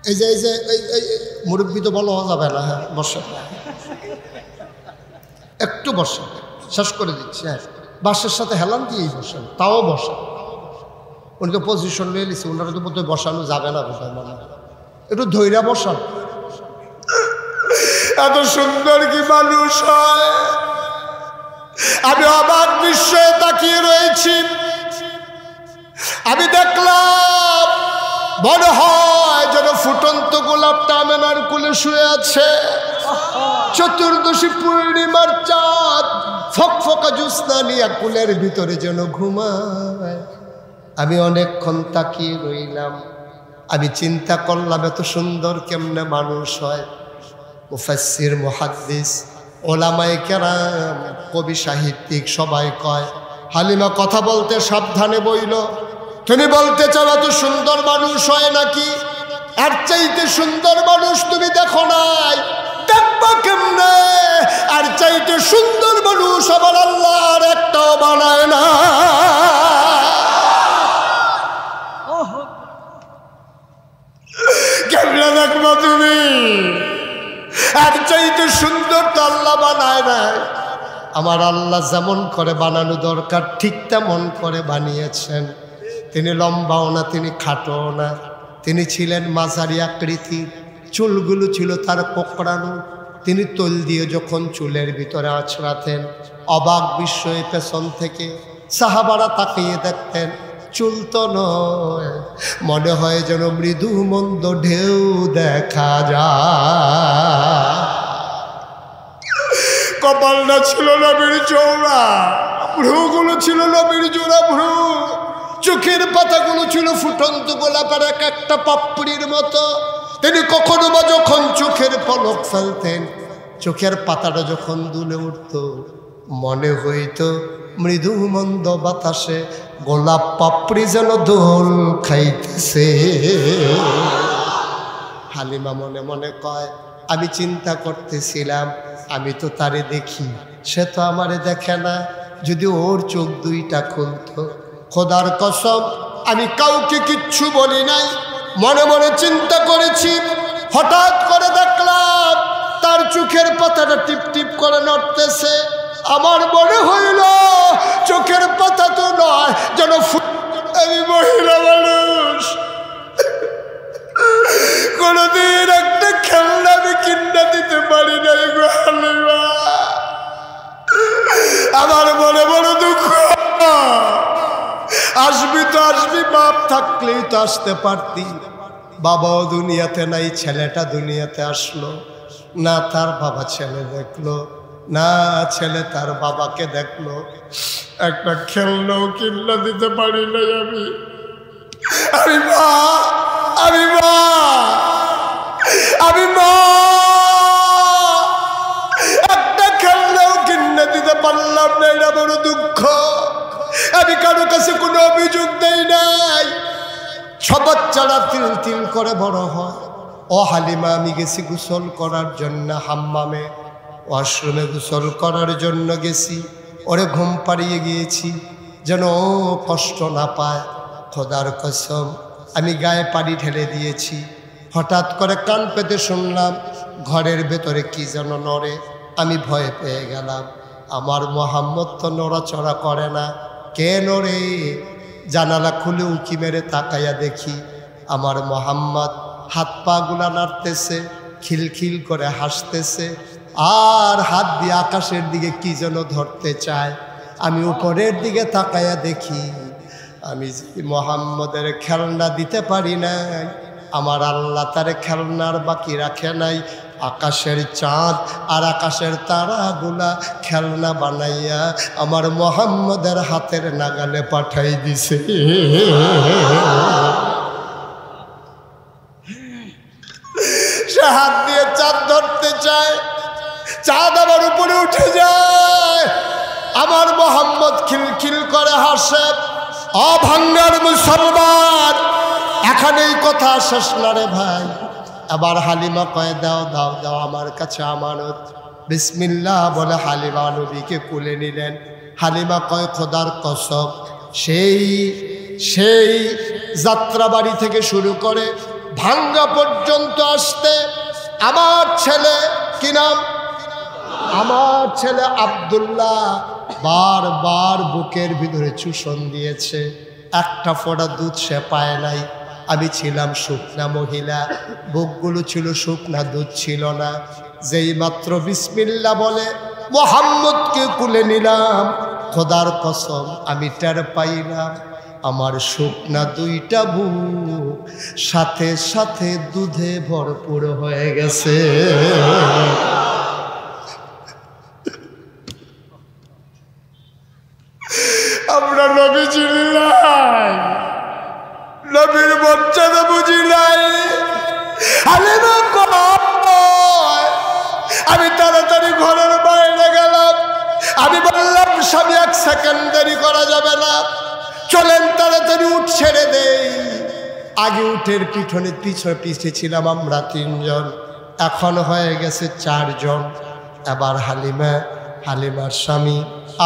এই যে মুরব্বী তো বলা যাবে না। হ্যাঁ বসে, একটু বসে, শেষ করে দিচ্ছি। হ্যাঁ বাসের সাথে হেলান দিয়েই বসেন, তাও বসেন। উনি তো পজিশন নিয়ে নিচ্ছে, ওনারা তো বোধহয় বসানো যাবে না বোধহয়, মনে হয় একটু ধৈর্য বসান। এত সুন্দর কি মানুষ হয়! আমি অবাক বিস্ময়ে তাকিয়ে রয়েছি। আমি দেখলাম মনে হয় যেন ফুটন্ত গোলাপটা আমেনার কোলে শুয়ে আছে। চতুর্দশী পূর্ণিমার চাঁদ ফকফকা জ্যোৎস্না নিয়ে কোলের ভিতরে যেন ঘুমায়। আমি অনেকক্ষণ তাকিয়ে রইলাম। আমি চিন্তা করলাম এত সুন্দর কেমনে মানুষ হয়। মুফাসসির, মুহাদ্দিস, ওলামায়ে কেরাম, কবি সাহিত্যিক সবাই কয় হালিমা কথা বলতে সাবধানে বইল। তুমি বলতে চাও এত সুন্দর মানুষ হয় নাকি? আর চাইতে সুন্দর মানুষ তুমি দেখো নাই, দেখবা কেমনে? আর চাইতে সুন্দর মানুষ আমার আল্লাহর একটাও বানায় না। কেমনে দেখবা তুমি? আর চাইতে সুন্দর তো আল্লাহ বানায় নাই। আমার আল্লাহ যেমন করে বানানো দরকার ঠিক তেমন করে বানিয়েছেন। তিনি লম্বাও না, তিনি খাটোও না, তিনি ছিলেন মাঝারি আকৃতির। চুলগুলো ছিল তার কোঁকড়ানো। তিনি তৈল দিয়ে যখন চুলের ভিতরে আছড়াতেন, অবাক বিস্ময়ে পেছন থেকে সাহাবারা তাকিয়ে দেখতেন। চুল তো নয়, মনে হয় যেন মৃদু মন্দ ঢেউ দেখা যায়। কপালটা ছিল নবীর চওড়া, ভ্রুগুলো ছিল নবীর জোড়া ভ্রু, চোখের পাতাগুলো ছিল ফুটন্ত গোলাপের এক একটা পাপড়ির মতো। তিনি কখনো বা যখন চোখের পলক ফেলতেন, চোখের পাতাটা যখন দুলে উঠত, মনে হইত মৃদু মন্দ বাতাসে গোলাপ পাপড়ি যেন দোল খাইতেছে। হালিমা মনে মনে কয়, আমি চিন্তা করতেছিলাম আমি তো তারে দেখি, সে তো আমারে দেখে না। যদি ওর চোখ দুইটা খুলতো, খোদার কসম আমি কাউকে কিচ্ছু বলি নাই, মনে মনে চিন্তা করেছি। হঠাৎ করে দেখলাম তার চোখের পাতাটা টিপ টিপ করে নড়তেছে। আমার মনে হইল চোখের পাতা তো নয়, যেন আমি মহিলা মানুষ। কোনদিন একটা খেলনা আমি কিনা দিতে পারি নাই গো হালিমা। আমার মনে বড় দুঃখ। আসবি তো আসবি, বাপ থাকলেই তো আসতে পারতি। বাবাও দুনিয়াতে নাই, ছেলেটা দুনিয়াতে আসলো না। তার বাবা ছেলে দেখলো না, ছেলে তার বাবাকে দেখলো। একটা খেলনাও কিনা দিতে পারি নাই আমি। আমি মা, আমি মা, আমি মা, একটা খেলনাও কিনা দিতে পারলাম না। এটা বড় দুঃখ। আমি কারো কাছে কোনো অভিযোগ দেই নাই। সব বাচ্চারা তিল তিল করে বড় হয়। ও হালিমা, আমি গেছি গোসল করার জন্য হাম্মামে, ওয়াশরুমে গোসল করার জন্য গেছি। ওরে ঘুম পাড়িয়ে গিয়েছি যেন ও কষ্ট না পায়। খোদার কসম আমি গায়ে পানি ঢেলে দিয়েছি। হঠাৎ করে কান পেতে শুনলাম ঘরের ভেতরে কি যেন নড়ে। আমি ভয় পেয়ে গেলাম। আমার মোহাম্মদ তো নড়াচড়া করে না, কে নড়ে? জানালা খুলে উঁকি মেরে তাকাইয়া দেখি আমার মোহাম্মদ হাত পা গুলা নাড়তেছে, খিলখিল করে হাসতেছে, আর হাত দিয়ে আকাশের দিকে কি যেন ধরতে চায়। আমি উপরের দিকে তাকাইয়া দেখি আমি মোহাম্মদের খেলনা দিতে পারি নাই, আমার আল্লাহ তার খেলনার বাকি রাখে নাই। আকাশের চাঁদ আর আকাশের তারাগুলা খেলনা বানাইয়া আমার মোহাম্মদের হাতের নাগালে পাঠাই দিছে। সে হাত দিয়ে চাঁদ ধরতে চায়, চাঁদ আমার উপরে উঠে যায়। আমার মোহাম্মদ খিলখিল করে হাসে। অভাঙ্গার মুসলমান, এখানেই কথা শেষ না রে ভাই। আবার হালিমা কয়ে, দাও দাও দাও আমার কাছে আমানত। বিসমিল্লাহ বলে হালিমা নবীকে কোলে নিলেন। হালিমা কয়, খোদার কসম সেই যাত্রাবাড়ি থেকে শুরু করে ভাঙ্গা পর্যন্ত আসতে আমার ছেলে, কি নাম? আমার ছেলে আব্দুল্লাহ বারবার বুকের ভিতরে চুষণ দিয়েছে, একটা ফোঁটা দুধ সে পায় নাই। আমি ছিলাম শুকনা মহিলা, বুকগুলো ছিল শুকনা, দুধ ছিল না। যেই মাত্র বিসমিল্লাহ বলে মোহাম্মদকে কুলে নিলাম, খোদার কসম আমি টের পাইলাম আমার শুকনা দুইটা বুক সাথে সাথে দুধে ভরপুর হয়ে গেছে। আমরা নবী চিনি নাই, নবীর মর্যাদা বুঝি নাই। আমি তাড়াতাড়ি ঘরের বাইরে গেলাম। আমি বললাম স্বামী, 1 সেকেন্ড দেরি করা যাবে না, চলেন তাড়াতাড়ি উঠ ছেড়ে দেই। আগে উঠের পিছনে পিছে ছিলাম আমরা 3 জন, এখন হয়ে গেছে 4 জন। এবার হালিমার স্বামী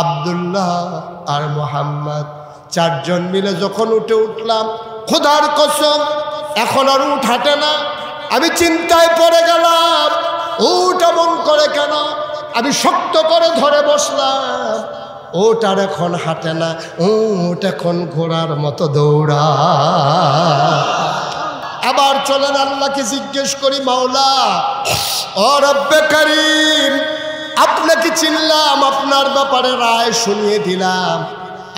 আব্দুল্লাহ আর মোহাম্মদ 4 জন মিলে যখন উঠলাম, খোদার কসম এখন আর উঠ হাঁটে না। আমি চিন্তায় পড়ে গেলাম, উঠ এমন করে কেন? আমি শক্ত করে ধরে বসলাম, ওট আর এখন হাঁটে না, উঠ এখন ঘোড়ার মতো দৌড়া। আবার চলেন আল্লাহকে জিজ্ঞেস করি, মাওলা ও রব্বে কারীম, আপনাকে চিনলাম, আপনার ব্যাপারে রায় শুনিয়ে দিলাম,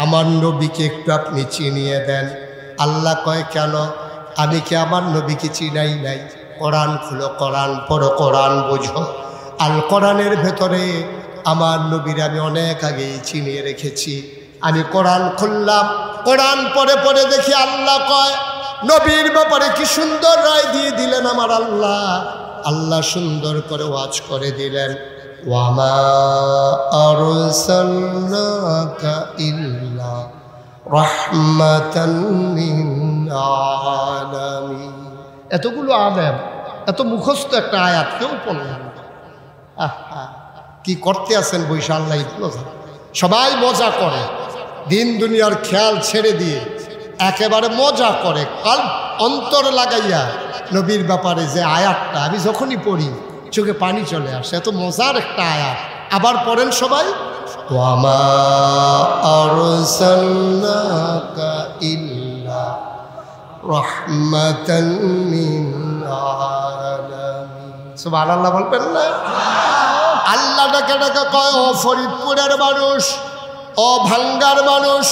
আমার নবীকে একটু আপনি চিনিয়ে দেন। আল্লাহ কয় কেন? আমি কি আমার নবীকে চিনাই নাই? কোরআন খুলো, কোরআন পড়ো, কোরআন বোঝো। আল কোরআনের ভেতরে আমার নবীর আমি অনেক আগেই চিনিয়ে রেখেছি। আমি কোরআন খুললাম, কোরআন পড়ে পড়ে দেখি আল্লাহ কয় নবীর ব্যাপারে কি সুন্দর রায় দিয়ে দিলেন আমার আল্লাহ। আল্লাহ সুন্দর করে ওয়াজ করে দিলেন, ওয়ামা আরসালনাকা ইল্লা রাহমাতান লিল আলামিন। এতগুলো আলেম, এত মুখস্থ একটা আয়াত কেউ পড়লেন না। আহা, কি করতে আছেন বৈশা আল্লাহ ভালো জানে। সবাই মজা করে, দিন দুনিয়ার খেয়াল ছেড়ে দিয়ে একেবারে মজা করে, কাল অন্তর লাগাইয়া নবীর ব্যাপারে যে আয়াতটা আমি যখনই পড়ি চোখে পানি চলে আসে, এত মজার একটা আয়াত। আবার পড়েন সবাই, ওয়ামা আরসালনাকা ইল্লা রাহমাতান লিল আলামিন। সুবহানাল্লাহ বলবেন না? আল্লাহ ডাকে ডাকে কয়, ও ফরিদপুরের মানুষ, ও ভাঙ্গার মানুষ,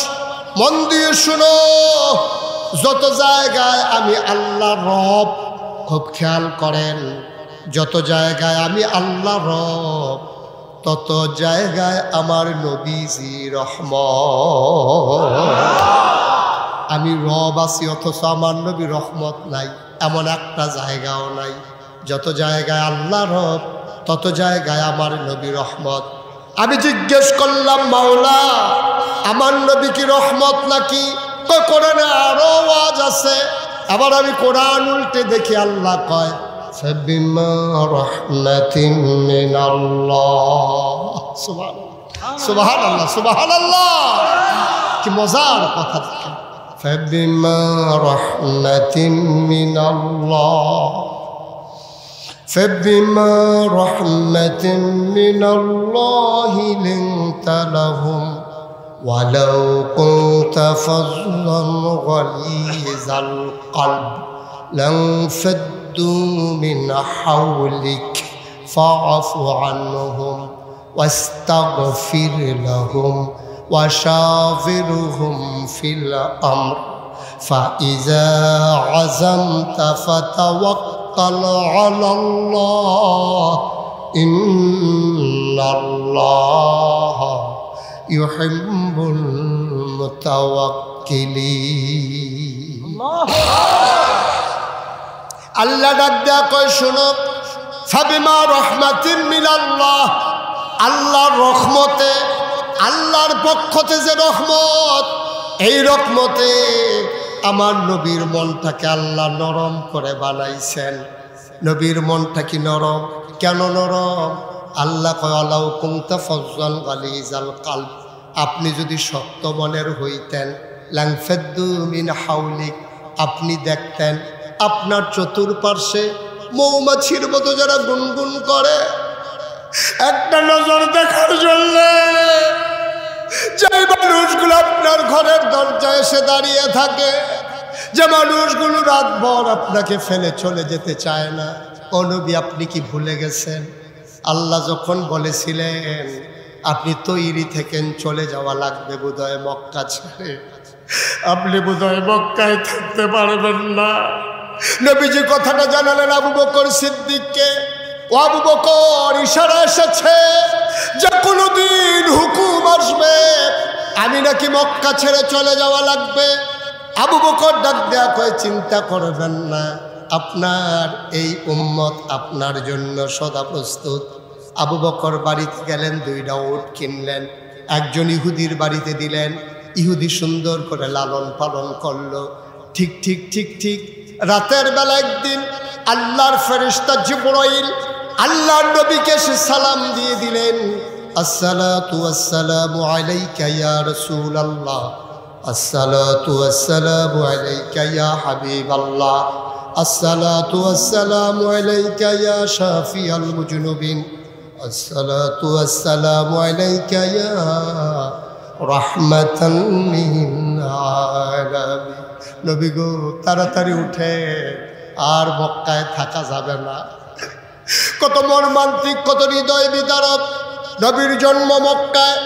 মন দিয়ে শুনো, যত জায়গায় আমি আল্লাহ রব, খুব খেয়াল করেন, যত জায়গায় আমি আল্লাহ রব, তত জায়গায় আমার নবীজি রহমত। আমি রব আছি অথচ আমার নবী রহমত নাই, এমন একটা জায়গাও নাই। যত জায়গায় আল্লাহ রব, তত জায়গায় আমার নবী রহমত। আমি জিজ্ঞেস করলাম, মাওলা আমার নবী কি রহমত নাকি? তো কোরআনে আরো ওয়াজ আছে। আবার আমি কোরআন উল্টে দেখি আল্লাহ কয়, ফাবিমা রাহমাতিন মিনাল্লাহ। সুবহানাল্লাহ, সুবহানাল্লাহ, কি মজার কথা দেখেন। ফাবিমা রাহমাতিন মিনাল্লাহ, فبما رحمة من الله لنت لهم ولو كنت فظا غليظ القلب لانفضوا من حولك فاعف عنهم واستغفر لهم وشاورهم في الأمر فإذا عزمت فتوكل على الله إن الله يحب المتوكلين. আল্লাহ ডাক দেয়া কয়, শোনো, ফাবিমা রহমাতিন মিনাল্লাহ, আল্লাহর রহমতে, আল্লাহর পক্ষতে যে রহমত, এই রহমতে আমার নবীর মনটাকে আল্লাহ নরম করে বানাইছেন। নবীর মনটা কি নরম? কেন নরম? আল্লাহ কয়, আলাউ কুনতা ফাজ্জান গালিজাল কালব, আপনি যদি শক্ত মনের হইতেন, লাংফাদ্দু মিন হাউলিক, আপনি দেখতেন আপনার চতুর্পার্শ্বে মৌমাছির মতো যারা গুনগুন করে, একটা নজর দেখার জন্য যে মানুষগুলো আপনার ঘরের দরজায় এসে দাঁড়িয়ে থাকে, যে মানুষগুলো রাতভর আপনাকে ফেলে চলে যেতে চায় না। ও নবী, আপনি কি ভুলে গেছেন আল্লাহ যখন বলেছিলেন আপনি তৈরি থেকেন চলে যাওয়া লাগবে বোধহয় মক্কা ছেড়ে, আপনি বোধহয় মক্কায় থাকতে পারবেন না। নবীজি কথাটা জানালেন আবু বকর সিদ্দিককে। ও আবু বকর, ইশারা এসেছে যে কোনোদিন হুকুম আসবে আমি নাকি মক্কা ছেড়ে চলে যাওয়া লাগবে। আবু বকর ডাক দেয়া কয়, চিন্তা করবেন না, আপনার এই উম্মত আপনার জন্য সদা প্রস্তুত। আবু বকর বাড়িতে গেলেন, 2টা উট কিনলেন, একজন ইহুদির বাড়িতে দিলেন। ইহুদি সুন্দর করে লালন পালন করলো। ঠিক ঠিক ঠিক ঠিক রাতের বেলা একদিন আল্লাহর ফেরেশতা জিবরাইল আল্লাহর নবীকে সে সালাম দিয়ে দিলেন, আসসালাতু ওয়াসসালামু আলাইকা ইয়া রাসূলুল্লাহ, আসসালাতু ওয়াসসালামু আলাইকা ইয়া হাবিবাল্লাহ, আসসালাতু ওয়াসসালামু আলাইকা ইয়া শাফিয়াল মুজনুবিন, আসসালাতু ওয়াসসালামু আলাইকা ইয়া রাহমাতান লিল আলামিন। নবী গো, তাড়াতাড়ি উঠে, আর মক্কায় থাকা যাবে না। কত মর্মান্তিক, কত হৃদয় বিদারক। নবীর জন্ম মক্কায়,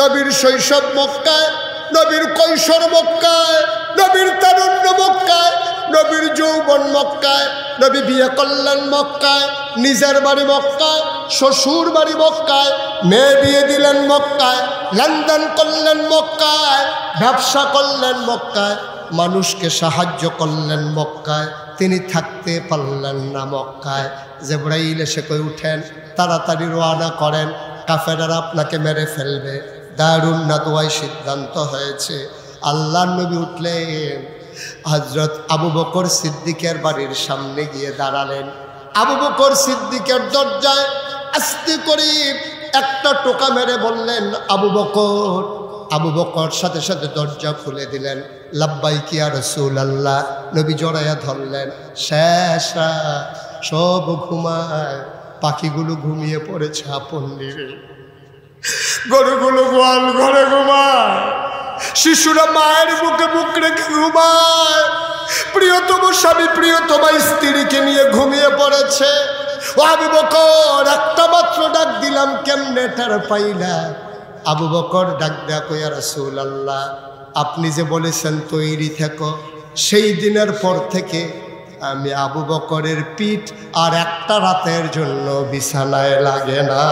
নবীর শৈশব মক্কায়, নবীর কৈশোর মক্কায়, নবীর তারুণ্য মক্কায়, নবীর যৌবন মক্কায়, নবী বিয়ে করলেন মক্কায়, নিজের বাড়ি মক্কায়, শ্বশুর বাড়ি মক্কায়, মেয়ে বিয়ে দিলেন মক্কায়, লেনদেন করলেন মক্কায়, ব্যবসা করলেন মক্কায়, মানুষকে সাহায্য করলেন মক্কায়। তিনি থাকতে পারলেন না মক্কায়। জিবরাইল এসে কই, উঠেন, তাড়াতাড়ি রওনা করেন, কাফেররা আপনাকে মেরে ফেলবে। দারুন নাদওয়ায় সিদ্ধান্ত হয়েছে। আল্লাহর নবী উঠলেন, হযরত আবু বকর সিদ্দিকের বাড়ির সামনে গিয়ে দাঁড়ালেন। আবু বকর সিদ্দিকের দরজায় আস্তে করে একটা টোকা মেরে বললেন, আবু বকর। আবু বকর সাথে সাথে দরজা খুলে দিলেন। লাব্বাইক ইয়া রাসূলুল্লাহ। নবী জড়াইয়া ধরলেন। শেষ রাত, সব ঘুমায়, পাখিগুলো ঘুমিয়ে পড়েছে আপন নিরে, গরুগুলো গোয়াল ঘরে ঘুমায়, শিশুরা মায়ের বুকে বুক রেখে ঘুমায়, প্রিয়তম স্বামী প্রিয়তমা স্ত্রীকে নিয়ে ঘুমিয়ে পড়েছে। ও আবু বকর, একটা মাত্র ডাক দিলাম, কেমনে টের পাইলা? আবু বকর ডাক দেয়া কই, ইয়া রাসূলুল্লাহ, আপনি যে বলেছেন তৈরি থেকো, সেই দিনের পর থেকে আমি আবু বকরের পিঠ আর একটা রাতের জন্য বিছানায় লাগে না।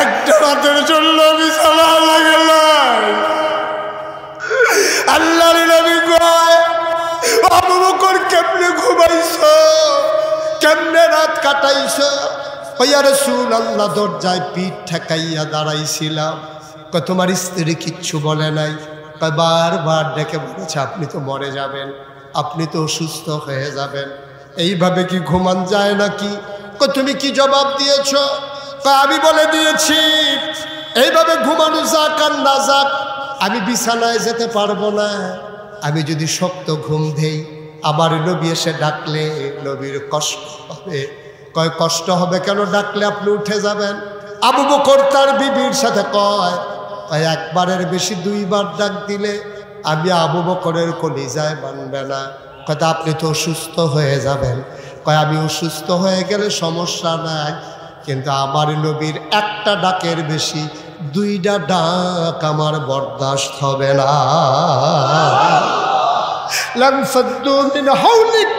একটা রাতের জন্য বিছানায় লাগে না। আল্লাহর নবী কয়, আবু বকর কেমনে ঘুমাইছো, কেমনে রাত কাটাইছো? ইয়া রাসূলুল্লাহ, দরজায় পিঠ ঠেকাইয়া দাঁড়াইছিলাম। তোমার স্ত্রী কিচ্ছু বলে নাই? বারবার ডেকে বলেছে, আপনি তো মরে যাবেন, আপনি তো অসুস্থ হয়ে যাবেন, এইভাবে কি ঘুমান যায় নাকি? তুমি কি জবাব দিয়েছ? আমি বলে দিয়েছি, এইভাবে ঘুমানো যাক আর না যাক, আমি বিছানায় যেতে পারবো না। আমি যদি শক্ত ঘুম দেই, আমার নবী এসে ডাকলে নবীর কষ্ট হবে। কয়, কষ্ট হবে কেন? ডাকলে আপনি উঠে যাবেন। আবু বকর তার বিবির সাথে কয়, একবারের বেশি 2বার ডাক দিলে আমি আবু বকরের কলিজায় মানবে না। কয়, আপনি তো অসুস্থ হয়ে যাবেন। কয়, আমি অসুস্থ হয়ে গেলে সমস্যা নাই, কিন্তু আমার নবীর একটা ডাকের বেশি 2টা ডাক আমার বরদাস্ত হবে না। লামসাদ্দু মিন হাওলিক,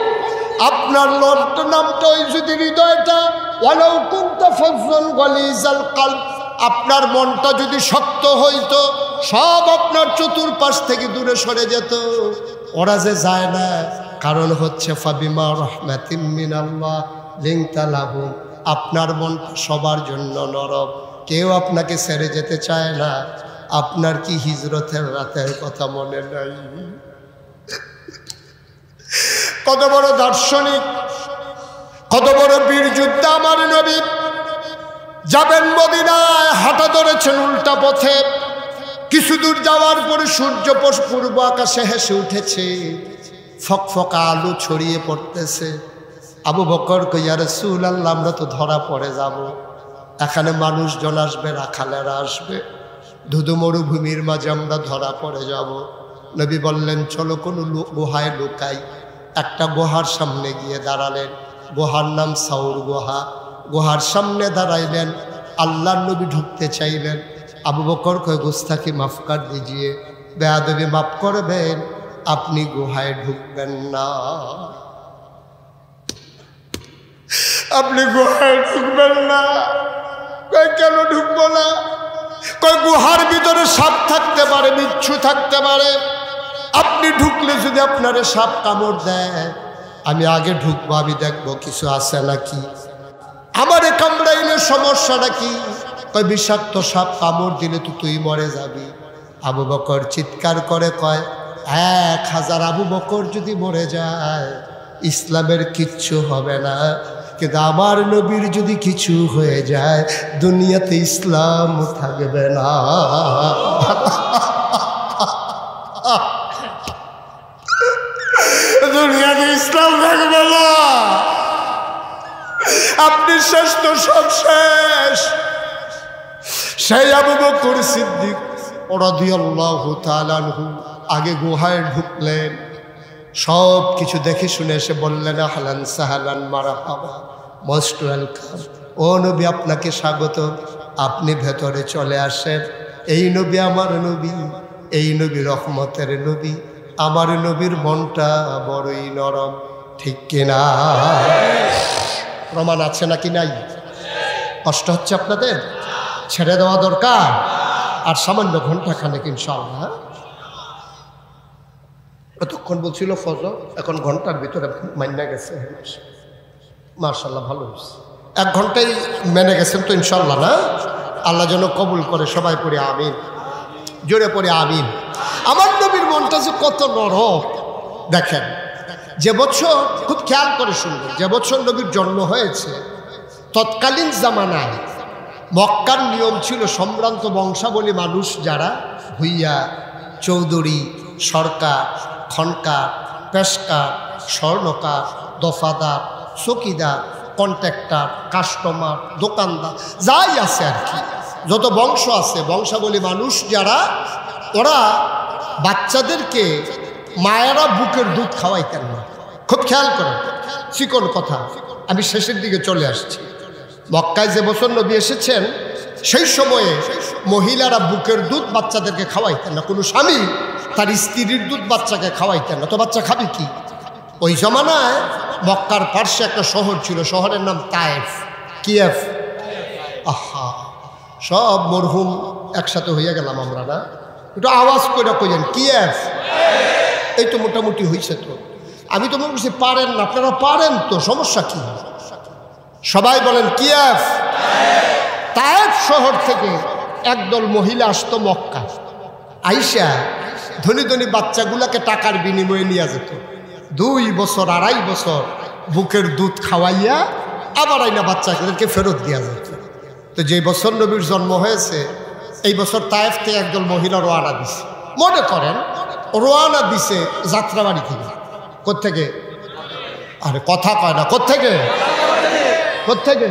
আপনার লর্ড নামটা ওই যদি হৃদয়টা, ওয়ালাউ কুনতা ফাজ্জান গালিজাল কলব, আপনার মনটা যদি শক্ত হইতো, সব আপনার চতুর্পাশ থেকে দূরে সরে যেত। ওরা যে যায় না, কারণ হচ্ছে ফাবিমা রাহমাতিম মিনাল্লাহ লিনতা লাহুম, আপনার মনটা সবার জন্য নরম, কেউ আপনাকে ছেড়ে যেতে চায় না। আপনার কি হিজরতের রাতের কথা মনে নাই? কত বড় দার্শনিক, কত বড় বীর যোদ্ধা আমার নবী। যাবেন মদিনায়, হাঁটা ধরেছেন উল্টা পথে। কিছু দূর যাওয়ার পরে সূর্য পূর্ব আকাশে হেসে উঠেছে, ফকফকা আলো ছড়িয়ে পড়তেছে। আবু বকর কই, ইয়া রাসূলুল্লাহ, আমরা তো ধরা পড়ে যাব, এখানে মানুষজন আসবে, রাখালেরা আসবে, ধুধু মরুভূমির মাঝে আমরা ধরা পড়ে যাব। নবী বললেন, চলো কোনো গুহায় লুকাই। একটা গুহার সামনে গিয়ে দাঁড়ালেন, গুহার নাম সাউর গুহা। গুহার সামনে দাঁড়াইলেন, আল্লাহর নবী ঢুকতে চাইলেন। আবু বকর কয়, গুস্তাখি মাফ কর দিজিয়ে, বেয়াদবি মাফ করবেন, আপনি গুহায় ঢুকবেন না, আপনি গুহায় ঢুকবেন না। কয়, কেন ঢুকবো না? কয়, গুহার ভিতরে সাপ থাকতে পারে, বিচ্ছু থাকতে পারে, আপনি ঢুকলে যদি আপনারে সাপ কামড় দেয়, আমি আগে ঢুকবো, আমি দেখবো কিছু আছে নাকি, আমারে কামড়াইলে সমস্যা নাকি। কয়, বিষাক্ত সাপ কামড় দিলে তো তুই মরে যাবি। আবু বকর চিৎকার করে কয়, 1000 আবু বকর যদি মরে যায় ইসলামের কিচ্ছু হবে না, কিন্তু আমার নবীর যদি কিছু হয়ে যায় দুনিয়াতে ইসলাম থাকবে না। দুনিয়াতে ইসলাম থাকবে না, আপনি শেষ তো সব শেষ। সেই আবু বকর সিদ্দিক রাদিয়াল্লাহু তাআলা আনহু আগে গুহায় ঢুকলেন, সব কিছু দেখে শুনে এসে বললেন, আহলান সাহলান মারহাবা, মোস্ট ওয়েলকাম, ও নবী আপনাকে স্বাগত, আপনি ভেতরে চলে আসেন। এই নবী আমার নবী, এই নবী রহমতের নবী, আমার নবীর মনটা বড়ই নরম, ঠিক কিনা? প্রমাণ আছে নাকি নাই? কষ্ট হচ্ছে আপনাদের? ছেড়ে দেওয়া দরকার। আর সামান্য ঘন্টা খানেক ইনশাআল্লাহ। এতক্ষণ বলছিল ফজর, এখন ঘন্টার ভিতরে মাইনা গেছে, মাশাআল্লাহ ভালো হয়েছে। 1 ঘন্টাই মেনে গেছেন তো ইনশাআল্লাহ না? আল্লাহ যেন কবুল করে, সবাই পড়ে আমিন, জোরে পড়ে আমিন। আমার নবীর মনটা যে কত নরম দেখেন। যে বছর, খুব খেয়াল করে শুনবেন, যে বছর নবীর জন্ম হয়েছে তৎকালীন জামানায় মক্কার নিয়ম ছিল, সম্ভ্রান্ত বংশাবলী মানুষ যারা, ভুইয়া, চৌধুরী, সরকার, খনকার, পেশকার, স্বর্ণকার, দফাদার, চকিদার, কন্ট্রাক্টর, কাস্টমার, দোকানদার, যাই আছে আর কি, যত বংশ আছে, বংশাবলী মানুষ যারা, ওরা বাচ্চাদেরকে মায়েরা বুকের দুধ খাওয়াইতেন না। খুব খেয়াল করেন, চিকন কথা, আমি শেষের দিকে চলে আসছি। মক্কায় যে বছর নবী এসেছেন সেই সময়ে মহিলারা বুকের দুধ বাচ্চাদেরকে খাওয়াইতেন না। কোনো স্বামী তার স্ত্রীর দুধ বাচ্চাকে খাওয়াইতেন না, তো বাচ্চা খাবে কি? ওই জমানায় মক্কার পার্শ্বে একটা শহর ছিল, শহরের নাম তায়েফ। কিয়েফ। আহা, সব মরহুম একসাথে হইয়া গেলাম আমরা না? একটু আওয়াজ করে কইলেন কিয়েফ। এই তো মোটামুটি হয়েছে। তো আমি তো মনে করছি পারেন না, আপনারা পারেন তো, সমস্যা কি? সবাই বলেন কিয়েফ। তায়েফ শহর থেকে একদল মহিলা আসতো মক্কা, আইসা ধনী ধনী বাচ্চাগুলাকে টাকার বিনিময়ে নিয়ে যেত। 2 বছর 2.5 বছর বুকের দুধ খাওয়াইয়া আবার আইনা বাচ্চাদেরকে ফেরত দেওয়া যেত। তো যে বছর নবীর জন্ম হয়েছে এই বছর তায়েফ থেকে একদল মহিলা রওনা দিছে। মনে করেন রওনা দিছে যাত্রাবাড়ি থেকে। কোত্থেকে? আরে কথা কয় না, কোত্থেকে? কোত্থেকে?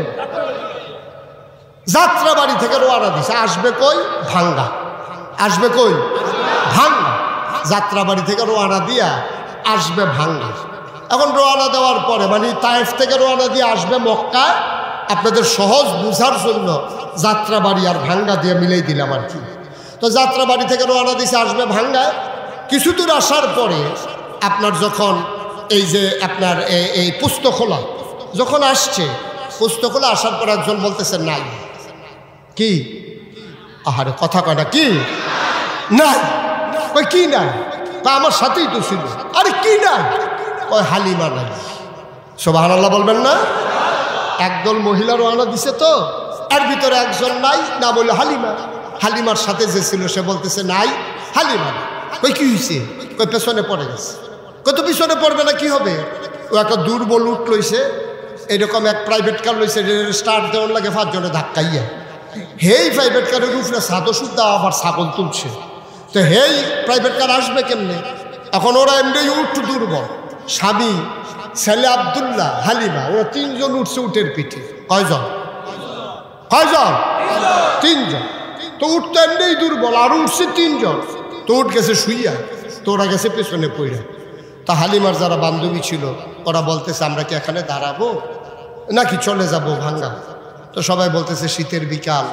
যাত্রাবাড়ি থেকে রওনা দিছে। আসবে কই? ভাঙ্গা। আসবে কই? ভাঙ্গা। যাত্রাবাড়ি থেকে রওনা দিয়া আসবে ভাঙ্গা। এখন রওনা দেওয়ার পরে, মানে তায়েফ থেকে রওনা দিয়ে আসবে মক্কা। আপনাদের সহজ বুঝার জন্য যাত্রাবাড়ি আর ভাঙ্গা দিয়ে মিলেই দিলাম আর কি। তো যাত্রাবাড়ি থেকে রওনা দিছে, আসবে ভাঙ্গা। কিছু দূর আসার পরে আপনার যখন এই যে আপনার এই পুস্তকখোলা যখন আসছে, পুস্তকখোলা আসার পর একজন বলতেছে নাই। কি? আহারে কথা কয় না, কি নাই? কই কি নাই? আমার সাথেই তো ছিল। আরে কি নাই? ওই হালিমা নাই। সুবহানাল্লাহ বলবেন না? একদল মহিলা রওনা দিছে, তো এর ভিতরে একজন নাই, না বলে হালিমা। হালিমার সাথে যে ছিল সে বলতেছে নাই, হালিমা। কই কি হয়েছে? কই পেছনে পড়ে গেছে। কত পিছনে পড়বে না, কি হবে? ও একটা দুর্বল উঠ লইছে, এরকম এক প্রাইভেট কার লইছে, স্টার্ট দেওয়ার লাগে 5 জনে ধাক্কাইয়া। হেই প্রাইভেট কারের উপরে ছাদ ওষুধ দেওয়া, আবার ছাগল তুলছে। তো হেই প্রাইভেট কার আসবে কেমনে? এখন ওরা এমনি উঠ দুর্বল, স্বামী, ছেলে আব্দুল্লাহ, হালিমা, ওরা তিনজন উঠছে উটের পিঠে। কয়জন? কয়জন? তিনজন। তো উঠতে এমনি দুর্বল, আর উঠছে তিনজন। তো উঠ গেছে শুইয়া, তো ওরা গেছে পেছনে পড়ে। তা হালিমার যারা বান্ধবী ছিল ওরা বলতেছে আমরা কি এখানে দাঁড়াবো নাকি চলে যাব ভাঙ্গা? তো সবাই বলতেছে শীতের বিকাল,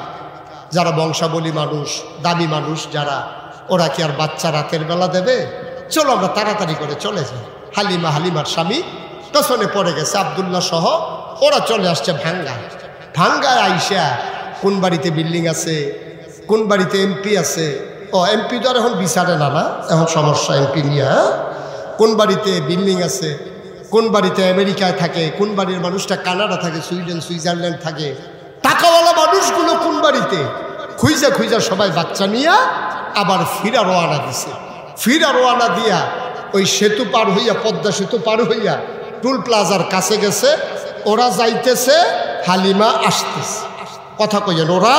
যারা বংশাবলী মানুষ, দামি মানুষ যারা, ওরা কি আর বাচ্চা রাতের বেলা দেবে? চলো আমরা তাড়াতাড়ি করে চলে যাই। হালিমা, হালিমার স্বামী পেছনে পড়ে গেছে, আব্দুল্লাহ সহ ওরা চলে আসছে ভাঙ্গায়। ভাঙ্গায় আইসা কোন বাড়িতে বিল্ডিং আছে, কোন বাড়িতে এমপি আছে। ও এমপি তো আর এখন বিচারে না, না এখন সমস্যা এমপি নিয়ে। কোন বাড়িতে বিল্ডিং আছে, কোন বাড়িতে আমেরিকায় থাকে, কোন বাড়ির মানুষটা কানাডা থাকে, সুইডেন, সুইজারল্যান্ড থাকে, টাকাওয়ালা মানুষগুলো কোন বাড়িতে, খুঁজা খুঁজা সবাই বাচ্চা নিয়ে আবার ফিরা রওয়ানা দিছে। ফিরা রওয়ানা দিয়া ওই সেতু পার হইয়া, পদ্মা সেতু পার হইয়া টুল প্লাজার কাছে গেছে। ওরা যাইতেছে, হালিমা আসতেছে। কথা কইয়েন, ওরা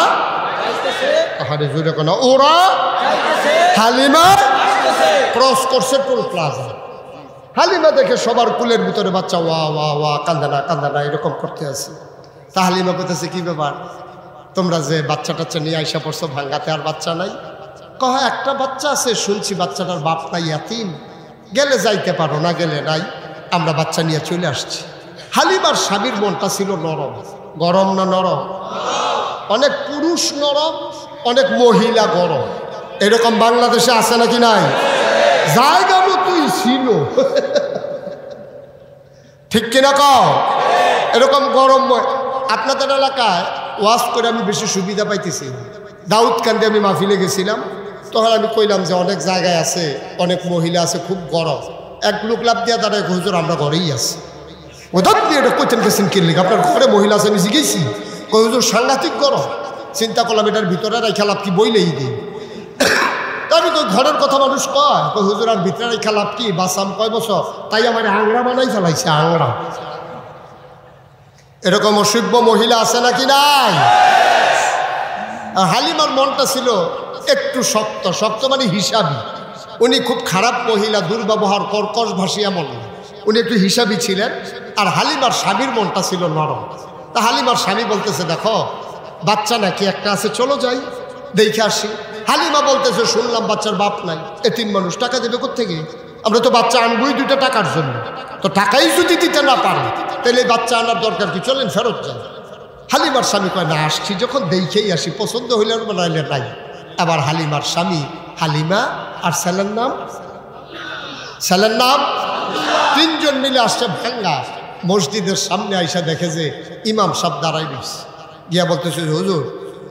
আরে জোরে কোন, ওরা হালিমা ক্রস করছে টুল প্লাজা। হালিমা দেখে সবার কুলের ভিতরে বাচ্চা, ওয়া ওয়া ওয়া, কান্দানা কান্দানা এরকম করতে আছে। তা হালিমা বলতেছে কি ব্যাপার, তোমরা যে বাচ্চা টাচ্চা নিয়ে আইসা পড়ছো ভাঙ্গাতে, আর বাচ্চা নাই? কহা একটা বাচ্চা আছে, শুনছি বাচ্চাটার বাপ নাই, ইয়াতিম, গেলে যাইতে পারো, না গেলে নাই, আমরা বাচ্চা নিয়ে চলে আসছি। হালিমার স্বামীর মনটা ছিল নরম। গরম না নরম? অনেক পুরুষ নরম, অনেক মহিলা গরম। এরকম বাংলাদেশে আছে নাকি নাই? জায়গা মতোই ছিল, ঠিক কিনা কও? এরকম গরম। আপনাদের এলাকায় ওয়াজ করে আমি বেশি সুবিধা পাইতেছি। দাউদকান্দি আমি মাহফিলে গেছিলাম, তখন আমি কইলাম যে অনেক জায়গায় আছে, অনেক মহিলা আছে, খুব গরম। এক লোক লাভ দিয়া দাঁড়ায়, হুজুর আমরা ঘরেই আছি। ওদের দিয়ে এটা কইতেন গেছেন কিনলে, আপনার ঘরে মহিলা আছে আমি জিজ্ঞেসি, কই হুজুর সাংঘাতিক গরম। চিন্তা করলাম এটার ভিতরে রেখা লাভ কি, বইলেই দিই। আমি তো ঘরের কথা মানুষ কয়, কই হুজুর আর ভিতরে রেখা লাভ কি, বাসাম কয় বছর, তাই আমার আংরা বানাই ফেলাইছে, আংরা। এরকম অসভ্য মহিলা আছে নাকি নাই? আর হালিমার মনটা ছিল একটু শক্ত। শক্ত মানে হিসাবি। উনি খুব খারাপ মহিলা, দুর্ব্যবহার, কর্কশ ভাষিয়া মন, উনি একটু হিসাবি ছিলেন। আর হালিমার স্বামীর মনটা ছিল নরম। তা হালিমার স্বামী বলতেছে দেখো বাচ্চা নাকি একটা আছে, চলো যাই দেখে আসি। হালিমা বলতেছে শুনলাম বাচ্চার বাপ নাই, এতিম মানুষ, টাকা দেবে কোত্থেকে? আমরা তো বাচ্চা আনবই 2টা টাকার জন্য, তো টাকাই যদি দিতে না পারে তাহলে বাচ্চা আনার দরকার কি, চলেন ফেরত যান। হালিমার স্বামী কয় না, আসছি যখন দেখেই আসি, পছন্দ হইলে আর বানাইলে নাই। আবার হালিমার স্বামী, হালিমা আর ছেলের নাম, ছেলের নাম, তিনজন মিলে আসছে ভাঙ্গা। মসজিদের সামনে আইসা দেখে যে ইমাম সাহেব দাঁড়াই রয়েছে। গিয়া বলতেছে হুজুর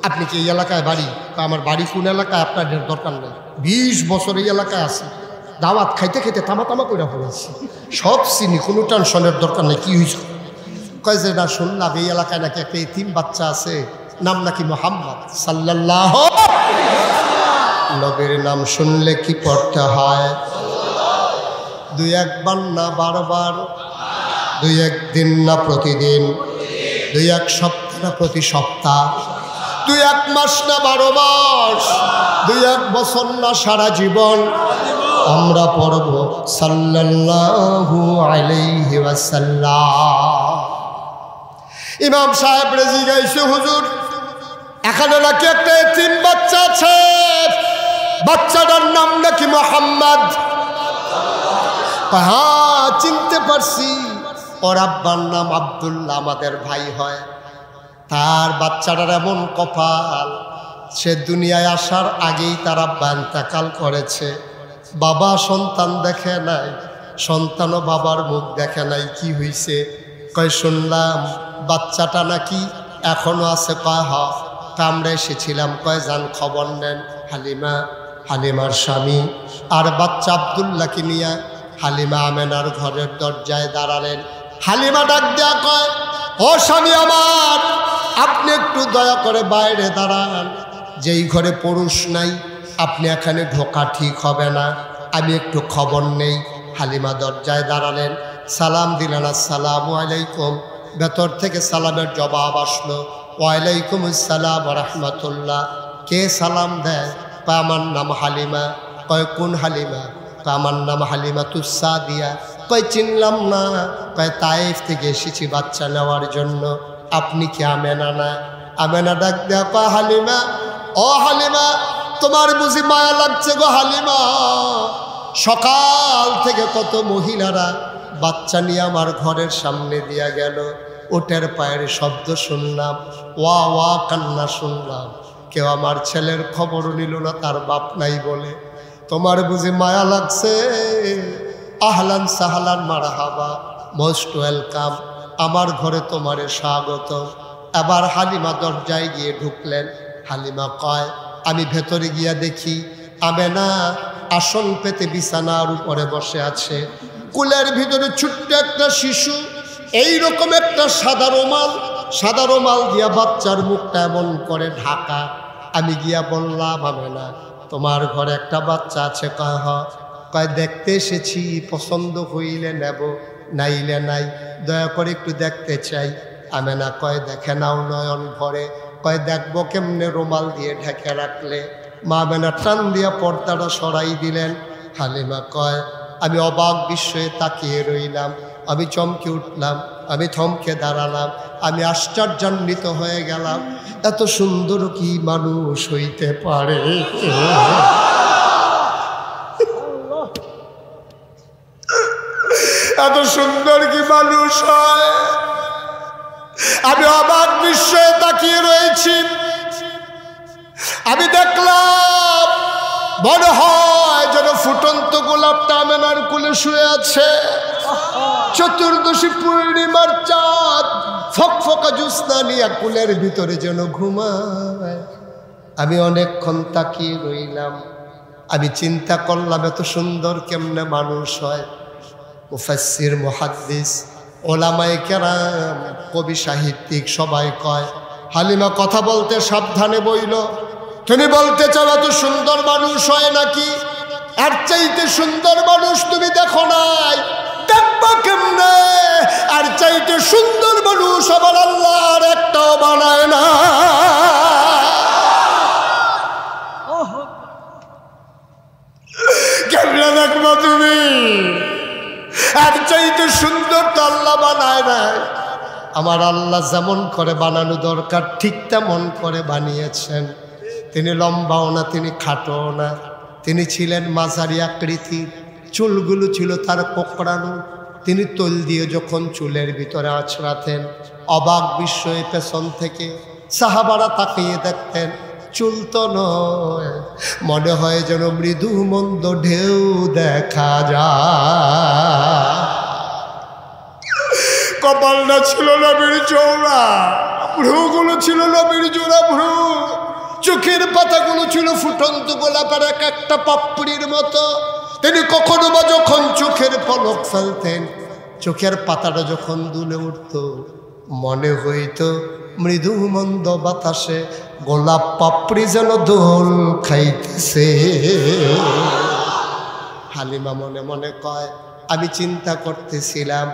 আপনি কি এই এলাকায় বাড়ি? আমার বাড়ি কোন এলাকায়, আপনার দরকার নেই, 20 বছর এই এলাকায় আছে, দাওয়াত খাইতে খাইতে তামা তামা করে পড়েছি, সব চিনি, কোনো টেনশনের দরকার নেই। কি হয়েছে? কয় যে না শুনলাম এই এলাকায় নাকি একটা এতিম বাচ্চা আছে, নাম নাকি মুহাম্মদ সাল্লাল্লাহু। নবীর নাম শুনলে কি পড়তে হয়? 2-1 বার না বারবার, 2-1 দিন না প্রতিদিন, 2-1 সপ্তাহ না প্রতি সপ্তাহ, 2-1 মাস না 12 মাস, 2-1 বছর না সারা জীবন আমরা পড়ব সাল্লাল্লাহু আলাইহি ওয়াসাল্লাম। ইমাম সাহেব রেজি গাইছে হুজুর এখানে নাকি একটা এতিম বাচ্চা আছে, বাচ্চাটার নাম নাকি মুহাম্মদ। হ্যাঁ চিনতে পারছি, ওর আব্বার নাম আব্দুল্লাহ, আমাদের ভাই হয়। তার বাচ্চাটার এমন কপাল, সে দুনিয়ায় আসার আগেই তার আব্বা ইন্তেকাল করেছে। বাবা সন্তান দেখে নাই, সন্তানও বাবার মুখ দেখে নাই। কি হইছে? কয় শুনলাম বাচ্চাটা নাকি এখনো আছে। কয় হ, আমরা এসেছিলাম। কয় যান খবর নেন। হালিমা, হালিমার স্বামী আর বাচ্চা আব্দুল্লাহকে নিয়ে হালিমা আমেনার ঘরের দরজায় দাঁড়ালেন। হালিমা ডাক দেয়া কয় ও স্বামী আমার, আপনি একটু দয়া করে বাইরে দাঁড়ান, যেই ঘরে পুরুষ নাই আপনি এখানে ঢোকা ঠিক হবে না, আমি একটু খবর নেই। হালিমা দরজায় দাঁড়ালেন, সালাম দিলেন, আসসালামু আলাইকুম। ভেতর থেকে সালামের জবাব আসলো, ওয়ালাইকুম আসসালাম রাহমাতুল্লাহ। কে সালাম দেয়? কয় আমার নাম হালিমা। কয় কোন হালিমা? কয় আমার নাম হালিমা তুসাদিয়া। কয় চিনলাম না। কয় তাইফ থেকে এসেছি বাচ্চা নেওয়ার জন্য। আপনি কি আমেনা না? আমেনা ডাক দেয়া কয় হালিমা, ও হালিমা তোমার বুঝি মায়া লাগছে গো হালিমা? সকাল থেকে কত মহিলারা বাচ্চা নিয়ে আমার ঘরের সামনে দিয়া গেল, ওটের পায়ের শব্দ শুনলাম, ওয়া ওয়া কান্না শুনলাম, কেউ আমার ছেলের খবরও নিল না, তার বাপ নাই বলে। তোমার বুঝি মায়া লাগছে? আহলান সাহলান মারহাবা, মোস্ট ওয়েলকাম, আমার ঘরে তোমারে স্বাগত। এবার হালিমা দরজায় গিয়ে ঢুকলেন। হালিমা কয় আমি ভেতরে গিয়া দেখি আমেনা আসন পেতে বিছানার উপরে বসে আছে, কুলের ভিতরে ছোট্ট একটা শিশু, এইরকম একটা সাদা রুমাল দিয়া বাচ্চার মুখটা এমন করে ঢাকা। আমি গিয়া বললাম আমেনা তোমার ঘরে একটা বাচ্চা আছে? কয় হ। কয় দেখতে এসেছি, পছন্দ হইলে নেব, নাইলে নাই, দয়া করে একটু দেখতে চাই। আমেনা কয় দেখে নাও নয়ন ভরে। কয় দেখবো কেমনে? রুমাল দিয়ে ঢেকে রাখলে। মা আমেনা টান দিয়া পর্দাটা সরাই দিলেন। হালিমা কয় আমি অবাক বিস্ময়ে তাকিয়ে রইলাম, আমি চমকে উঠলাম, আমি থমকে দাঁড়ালাম, আমি আশ্চর্যান্বিত হয়ে গেলাম। এত সুন্দর কি মানুষ হইতে পারে? এত সুন্দর কি মানুষ হয়? আমি অবাক বিস্ময়ে তাকিয়ে রয়েছি। আমি দেখলাম মনে হয় যেন ফুটন্ত গোলাপটা আমেনার কোলে শুয়ে আছে। চতুর্দশী পূর্ণিমার চাঁদ ফকফকা জ্যোৎস্না নিয়ে কুলের ভিতরে যেন ঘুমায়। আমি অনেকক্ষণ তাকিয়ে রইলাম। আমি চিন্তা করলাম এত সুন্দর কেমনে মানুষ হয়? মুফাসসির, মুহাদ্দিস, ওলামায়ে কেরাম, কবি সাহিত্যিক সবাই কয় হালিমা কথা বলতে সাবধানে বইল। তুমি বলতে চাও এত সুন্দর মানুষ হয় নাকি? আর চাইতে সুন্দর মানুষ তুমি দেখো নাই, দেখবা কেমনে? আর চাইতে সুন্দর মানুষ আবার আল্লাহ আর একটাও বানায় না। কেমনে দেখবা তুমি? আর চাইতে সুন্দর তো আল্লাহ বানায় নাই। আমার আল্লাহ যেমন করে বানানো দরকার ঠিক তেমন করে বানিয়েছেন। তিনি লম্বাও না, তিনি খাটোও না, তিনি ছিলেন মাঝারি আকৃতির, চুলগুলো ছিল তার কোঁকড়ানো। তিনি তৈল দিয়ে যখন চুলের ভিতরে আছড়াতেন, অবাক বিস্ময়ে পেছন থেকে সাহাবারা তাকিয়ে দেখতেন, চুল তো নয়, মনে হয় যেন মৃদু মন্দ ঢেউ দেখা যায়। কপালটা ছিল নবীর চওড়া, ভ্রুগুলো ছিল নবীর জোড়া ভ্রু, চোখের পাতাগুলো ছিল ফুটন্ত গোলাপের এক একটা পাপড়ির মতো। তিনি কখনো বা যখন চোখের পলক ফেলতেন, চোখের পাতাটা যখন দুলে উঠত, মনে হইত মৃদু মন্দ বাতাসে গোলাপ পাপড়ি যেন দোল খাইতেছে। হালিমা মনে মনে কয় আমি চিন্তা করতেছিলাম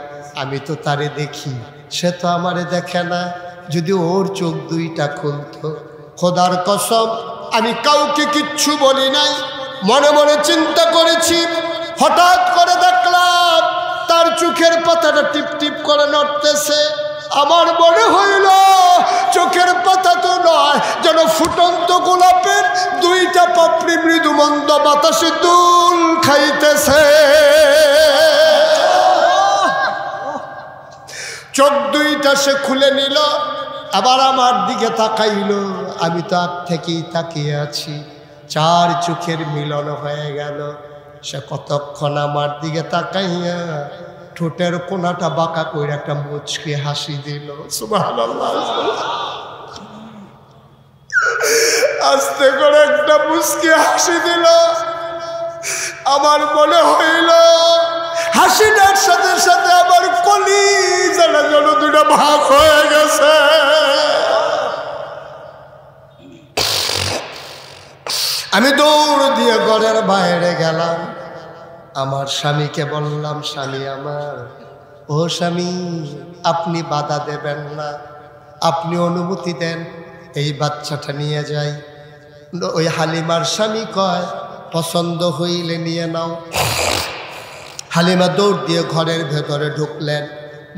আমি তো তারে দেখি, সে তো আমারে দেখে না। যদি ওর চোখ দুইটা খুলতো, খোদার কসম আমি কাউকে কিচ্ছু বলি নাই, মনে মনে চিন্তা করেছি। হঠাৎ করে দেখলাম তার চোখের পাতাটা টিপ টিপ করে নড়তেছে। আমার মনে হইল চোখের পাতা তো নয়, যেন ফুটন্ত গোলাপের দুইটা পাপড়ি মৃদু মন্দ বাতাসে দুল খাইতেছে। চোখ দুইটা সে খুলে নিল, আবার আমার দিকে তাকাইল। আমি তো আগ থেকেই তাকিয়ে আছি, চার চোখের মিলন হয়ে গেল। সে কতক্ষণ আমার দিকে তাকাইয়া ঠোঁটের কোনাটা বাঁকা করে একটা মুচকি হাসি দিল। সুবহানাল্লাহ, আস্তে করে একটা মুচকি হাসি দিল। আমার মনে হইল হাসিটার সাথে সাথে আমার কলিজাটা যেন দুটা ভাগ হয়ে গেছে। আমি দৌড় দিয়ে ঘরের বাইরে গেলাম। আমার স্বামীকে বললাম, স্বামী আমার, ও স্বামী, আপনি বাধা দেবেন না, আপনি অনুমতি দেন এই বাচ্চাটা নিয়ে যাই। ওই হালিমার স্বামী কয় পছন্দ হইলে নিয়ে নাও। হালিমা দৌড় দিয়ে ঘরের ভেতরে ঢুকলেন,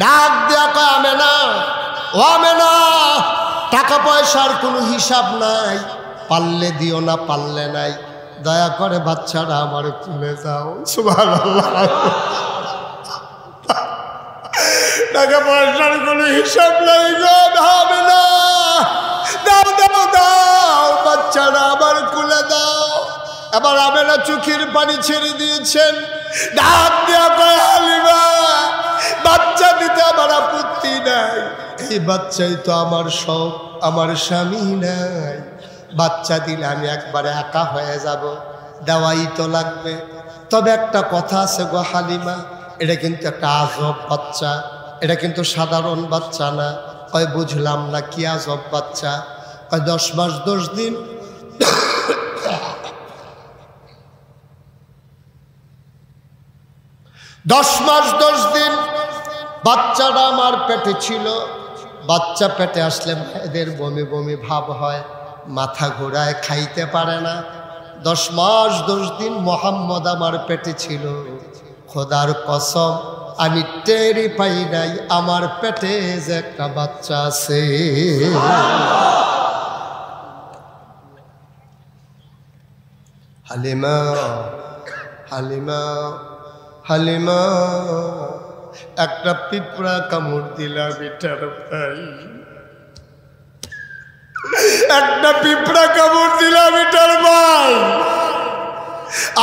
ডাক দেয়া কয় আমেনা, ও আমেনা, টাকা পয়সার কোনো হিসাব নাই, পারলে দিও না পারলে নাই, দয়া করে বাচ্চারা আমার তুলে যাও। সুবহানাল্লাহ। টাকা পয়সার কোনো হিসাব নাই গো, হবে না, দাও দাও দাও, বাচ্চারা আবার কুলে দাও। এবার আমেনা চোখের পানি ছেড়ে দিয়েছেন, ডাক দেয়া কয় হালিমা, বাচ্চা দিতে আমার আপত্তি নাই, এই বাচ্চাই তো আমার সব, আমার স্বামী নাই, বাচ্চা দিলে আমি একবারে একা হয়ে যাব, দেওয়াই তো লাগবে। তবে একটা কথা আছে গো হালিমা, এটা কিন্তু একটা আজব বাচ্চা, এটা কিন্তু সাধারণ বাচ্চা না। কয় বুঝলাম না, কি আজব বাচ্চা? কয় 10 মাস 10 দিন 10 মাস 10 দিন বাচ্চাটা আমার পেটে ছিল। বাচ্চা পেটে আসলে এদের বমি বমি ভাব হয়, মাথা ঘোরায়, খাইতে পারে না। 10 মাস 10 দিন মোহাম্মদ আমার পেটে ছিল। খোদার কসম আমি টেরই পাই নাই আমার পেটে যে একটা বাচ্চা আছে। হালিমা হালিমা হালিমা, একটা পিঁপড়া কামড় দিলা বেটার ভাই, একটা পিঁপড়া কামড় দিলা বেটার ভাই।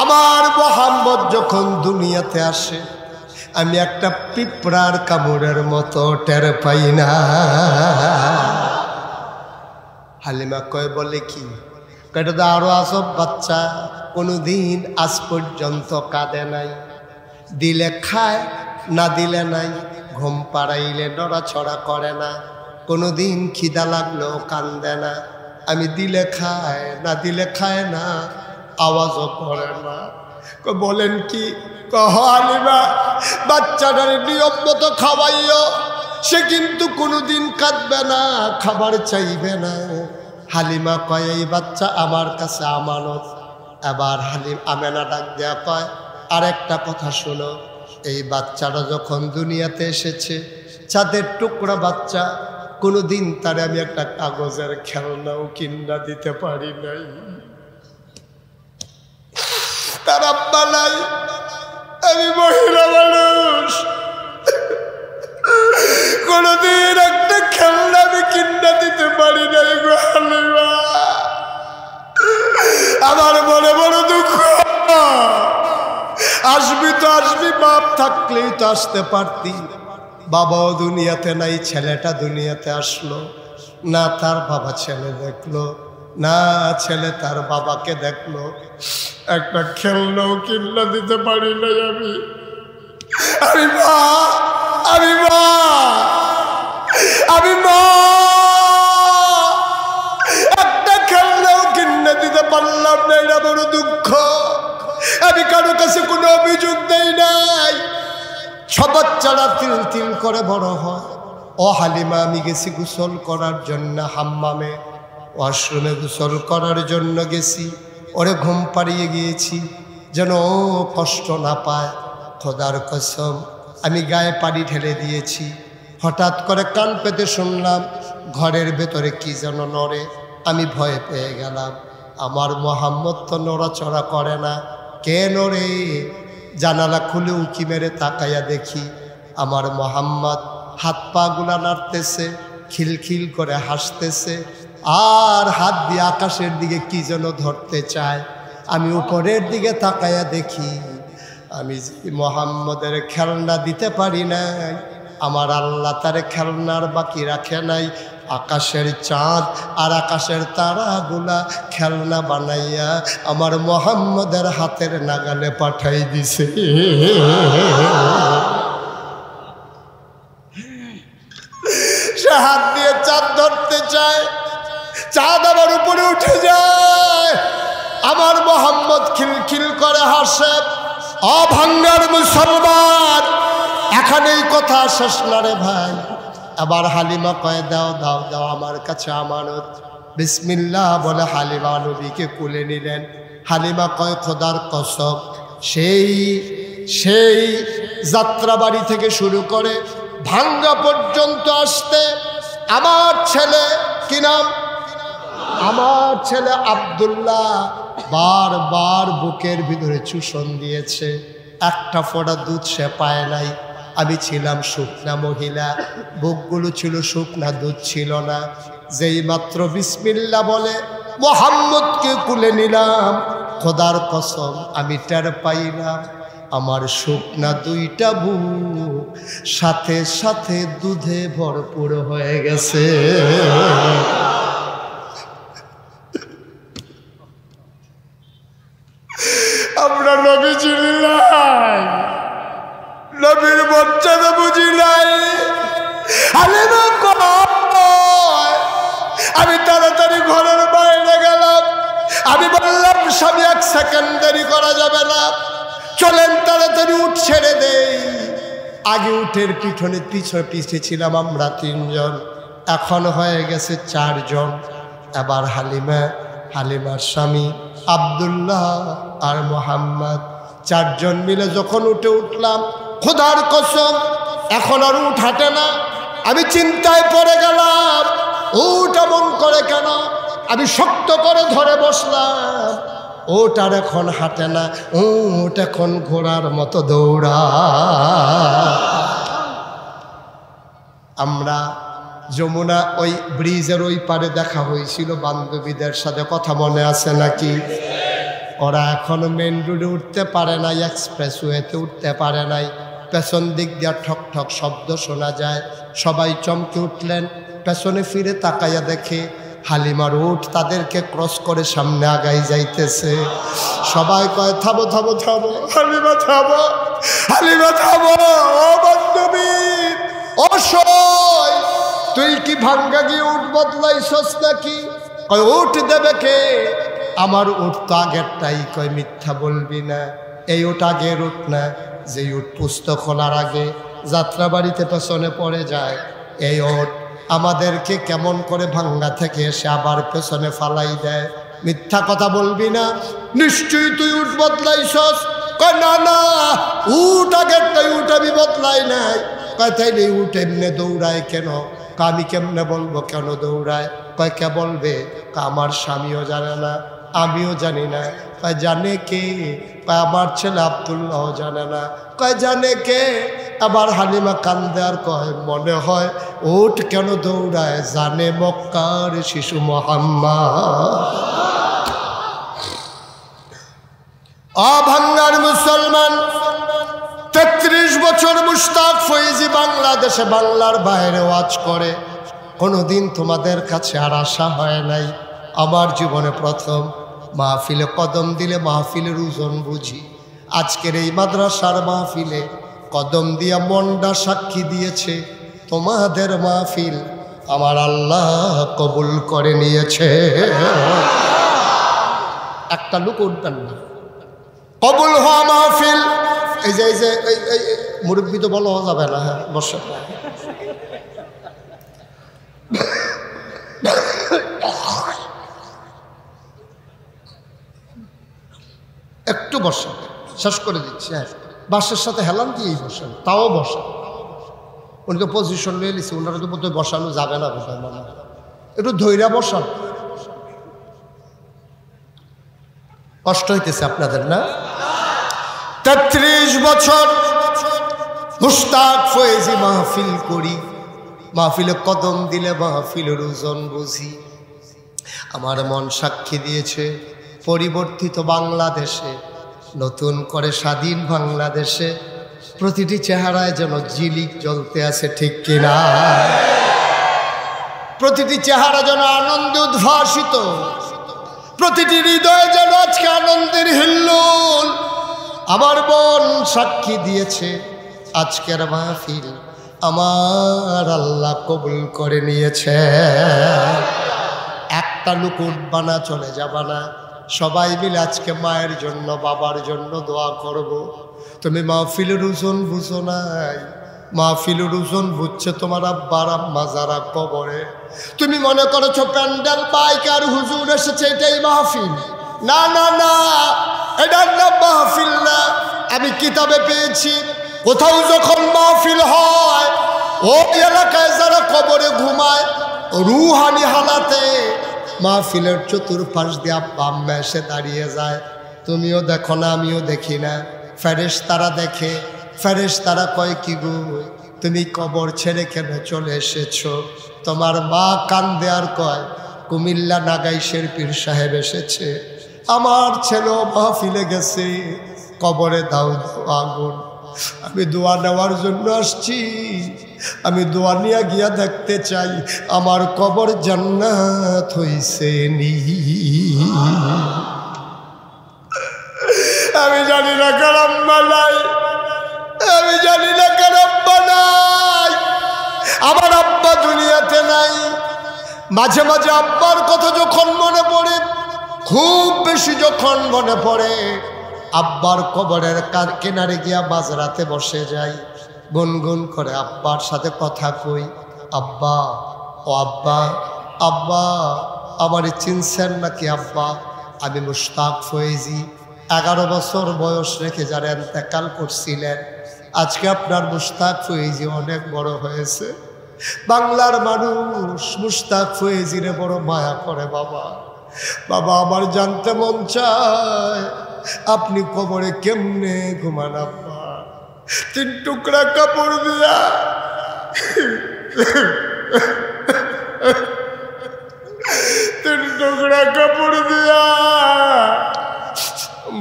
আমার মোহাম্মদ যখন দুনিয়াতে আসে আমি একটা পিঁপড়ার কামড়ের মতো টের পাই না। হালিমা কয় বলে কি? এটা তো আরো আসব বাচ্চা, কোনোদিন আজ পর্যন্ত কাঁদে নাই, দিলে খায় না দিলে নাই, ঘুম পাড়াইলে নড়াছড়া করে না, কোনোদিন খিদা লাগলেও কান্দে না, আমি দিলে খায় না দিলে খায় না, আওয়াজও করে না। বলেন কি? হালিমা বাচ্চাটার নিয়ম মতো খাওয়াইও, সে কিন্তু কোনোদিন কাঁদবে না, খাবার চাইবে না। হালিমা কয় এই বাচ্চা আমার কাছে আমানত। এবার আমেনা ডাক দেয়া কয় আরেকটা কথা শোনো, এই বাচ্চাটা যখন দুনিয়াতে এসেছে চাঁদের টুকরা বাচ্চা, কোনোদিন তারে আমি একটা কাগজের খেলনাও কিনা দিতে পারি নাই, তার আব্বা নাই, আমি মহিলা মানুষ, কোনোদিন একটা খেলনা আমি কিনা দিতে পারি নাই গো হালিমা। আমার মনে বড় দুঃখ। আসবি তো আসবি, বাপ থাকলেই তো আসতে পারতি, বাবাও দুনিয়াতে নাই, ছেলেটা দুনিয়াতে আসলো না, তার বাবা ছেলে দেখলো না, ছেলে তার বাবাকে দেখলো, একটা খেলনাও কিনা দিতে পারি নাই আমি। আমি মা, আমি মা, আমি মা, একটা খেলনাও কিনা দিতে পারলাম না, এটা বড় দুঃখ। আমি কারো কাছে কোনো অভিযোগ দেই নাই, সব বাচ্চারা তিল তিল করে বড় হয়। ও হালিমা আমি গেছি গোসল করার জন্য হাম্মামে, ওয়াশরুমে গোসল করার জন্য গেছি, ওরে ঘুম পাড়িয়ে গিয়েছি যেন ও কষ্ট না পায়। খোদার কসম আমি গায়ে পানি ঢেলে দিয়েছি, হঠাৎ করে কান পেতে শুনলাম ঘরের ভেতরে কি যেন নড়ে, আমি ভয় পেয়ে গেলাম। আমার মোহাম্মদ তো নড়াচড়া করে না, কে নড়ে? জানালা খুলে উকি মেরে তাকাইয়া দেখি আমার মোহাম্মদ হাত পা গুলা নাড়তেছে, খিলখিল করে হাসতেছে, আর হাত দিয়ে আকাশের দিকে কি যেন ধরতে চায়। আমি উপরের দিকে তাকাইয়া দেখি আমি মোহাম্মদের খেলনা দিতে পারি নাই, আমার আল্লাহ তার খেলনার বাকি রাখে নাই। আকাশের চাঁদ আর আকাশের তারাগুলা খেলনা বানাইয়া আমার মোহাম্মদের হাতের নাগালে পাঠাই দিছে। সে হাত দিয়ে চাঁদ ধরতে চায়, চাঁদ আমার উপরে উঠে যায়, আমার মোহাম্মদ খিলখিল করে হাসে। অভাঙ্গার মুসলমান, এখানেই কথা শেষ না রে ভাই। আবার হালিমা কয়ে দাও দাও দাও, আমার কাছে আমানত, বিসমিল্লাহ বলে হালিমা নবীকে কোলে নিলেন। হালিমা কয় খোদার কসম, সেই যাত্রাবাড়ি থেকে শুরু করে ভাঙ্গা পর্যন্ত আসতে আমার ছেলে, কি নাম? আমার ছেলে আব্দুল্লাহ বারবার বুকের ভিতরে চুষণ দিয়েছে, একটা ফোঁটা দুধ সে পায় নাই। আমি ছিলাম শুকনা মহিলা, বুকগুলো ছিল শুকনা, দুধ ছিল না। যেই মাত্র বিসমিল্লাহ বলে মোহাম্মদকে কুলে নিলাম, খোদার কসম আমি টের পাইলাম আমার শুকনা দুইটা বুক সাথে সাথে দুধে ভরপুর হয়ে গেছে। আমরা নবী চিনি নাই, নবীর মর্যাদা বুঝি নাই। আমি তাড়াতাড়ি ঘরের বাইরে গেলাম। আমি বললাম স্বামী, 1 সেকেন্ড দেরি করা যাবে না, চলেন তাড়াতাড়ি উঠ ছেড়ে দেই। আগে উঠের পিছে ছিলাম আমরা 3 জন, এখন হয়ে গেছে 4 জন। এবার হালিমার স্বামী আব্দুল্লাহ আর মোহাম্মদ 4 জন মিলে যখন উঠলাম, খোদার কসম এখন আর উঠ হাঁটে না। আমি চিন্তায় পড়ে গেলাম, উঠ এমন করে কেন? আমি শক্ত করে ধরে বসলাম, ওট আর এখন হাঁটে না, উঠ এখন ঘোড়ার মতো দৌড়া। আমরা যমুনা ওই ব্রিজের ওই পারে দেখা হয়েছিল বান্ধবীদের সাথে, কথা মনে আছে নাকি? ওরা এখনো মেন রোডে উঠতে পারে নাই, এক্সপ্রেসওয়েতে উঠতে পারে নাই। পেছন দিক দিয়ে ঠক ঠক শব্দ শোনা যায়। সবাই চমকে উঠলেন, পেছনে ফিরে তাকাইয়া দেখে হালিমার উট তাদেরকে ক্রস করে সামনে আগাই যাইতেছে। সবাই কয় থামো থামো থামো, হালিমা থামো, হালিমা থামো। ও বান্ধবী, অসয়, তুই কি ভাঙ্গা গিয়ে উঠ বদলাইছস নাকি? কয় উঠ দেবে কে? আমার উঠ তো আগেরটাই। কয় মিথ্যা বলবি না, এই উঠ আগের উঠ না, যে উঠ পুস্তক খোলার আগে যাত্রাবাড়িতে পেছনে পড়ে যায়, এই উঠ আমাদেরকে কেমন করে ভাঙ্গা থেকে এসে আবার পেছনে ফালাই দেয়। মিথ্যা কথা বলবি না, নিশ্চয়ই তুই উঠ বদলাইছস। কয় না না, উঠ আগেরটাই, উঠ আমি বদলাই নাই। কয় তাইলে উঠ এমনি দৌড়ায় কেন? আমি কেমনে বলবো কেন দৌড়ায়? কয় কে বলবে? আমার স্বামীও জানে না, আমিও জানি না। কয় জানে কে? কয় আমার ছেলে আব্দুল্লাহ জানে না। কয় জানে কে? আবার হালিমা কান্দে আর কয় মনে হয় উঠ কেন দৌড়ায়, জানে মক্কার শিশু মুহাম্মদ। অভাঙ্গার মুসলমান, 33 বছর মুশতাক ফৈজি বাংলাদেশে বাংলার বাইরে ওয়াজ করে। কোনোদিন তোমাদের কাছে আর আশা হয় নাই। আমার জীবনে প্রথম মাহফিলে কদম দিলে মাহফিলের ওজন বুঝি। আজকের এই মাদ্রাসার মাহফিলে কদম দিয়া মনটা সাক্ষী দিয়েছে, তোমাদের মাহফিল আমার আল্লাহ কবুল করে নিয়েছে। একটা লোক উঠবেন না, কবুল হওয়া মাহফিল। এই যে মুরব্বী তো বলা যাবে না। হ্যাঁ বসে, একটু বসে, শেষ করে দিচ্ছি। হ্যাঁ, বাসের সাথে হেলান দিয়েই বসেন, তাও বসেন। উনি তো পজিশন নিয়ে নিচ্ছে, ওনারা তো বোধহয় বসানো যাবে না বোধহয়, মনে হয় একটু ধৈর্য বসান। কষ্ট হইতেছে আপনাদের না? 33 বছর মুশতাক ফয়েজি মাহফিল করি, মাহফিলে কদম দিলে মাহফিলের ওজন বুঝি। আমার মন সাক্ষী দিয়েছে পরিবর্তিত বাংলাদেশে, নতুন করে স্বাধীন বাংলাদেশে প্রতিটি চেহারায় যেন ঝিলিক জ্বলতে আছে, ঠিক কিনা? প্রতিটি চেহারা যেন আনন্দে উদ্ভাসিত, প্রতিটি হৃদয়ে যেন আজকে আনন্দের হিল্লোল। আমার মন সাক্ষী দিয়েছে আজকের মাহফিল আমার আল্লাহ কবুল করে নিয়েছে। একটা লোক উঠবা না, চলে যাবা না, সবাই মিলে আজকে মায়ের জন্য বাবার জন্য দোয়া করব। তুমি মাহফিলের ওজন বুঝো নাই, মাহফিলের ওজন বুঝছে তোমার আব্বার আম্মা যারা কবরে। তুমি মনে করেছো প্যান্ডেল বাইক আর হুজুর এসেছে এটাই মাহফিল। না না না, এটার নাম মাহফিল না। আমি কিতাবে পেয়েছি কোথাও যখন মাহফিল হয় ওই এলাকায় যারা কবরে ঘুমায় রুহানি হালাতে মাহফিলের চতুর্পাশ দিয়ে আব্বা আম্মা এসে দাঁড়িয়ে যায়। তুমিও দেখো না, আমিও দেখি না, ফেরেশতারা দেখে। ফেরেশতারা কয় কি গো তুমি কবর ছেড়ে কেন চলে এসেছো? তোমার মা কান্দে আর কয় কুমিল্লা নাগাইশের পীর সাহেব এসেছে, আমার ছেলেও মাহফিলে গেছে, কবরে দাও আগুন। আমি দোয়া নেওয়ার জন্য আসছি, আমি দোয়া নিয়ে গিয়া দেখতে চাই আমার কবর জান্নাত হইছে নি। আমি জানি না কার আম্মা নাই, আমি জানি না কার আব্বা নাই। আমার আব্বা দুনিয়াতে নাই। মাঝে মাঝে আব্বার কথা যখন মনে পড়ে, খুব বেশি যখন মনে পড়ে, আব্বার কবরের কিনারে গিয়া বাজরাতে বসে যাই, গুনগুন করে আব্বার সাথে কথা কই। আব্বা, ও আব্বা, আব্বা আমারে চিনছেন নাকি আব্বা? আমি মুশতাক ফয়েজি, 11 বছর বয়স রেখে যারা ইন্তেকাল করছিলেন। আজকে আপনার মুশতাক ফয়েজি অনেক বড় হয়েছে। বাংলার মানুষ মুশতাক ফয়েজিরে বড় মায়া করে। বাবা, বাবা আমার জানতে মন চায় আপনি কবরে কেমনে ঘুমান আব্বা? 3 টুকরা কাপড় দিয়া 3 টুকরা কাপড় দিয়া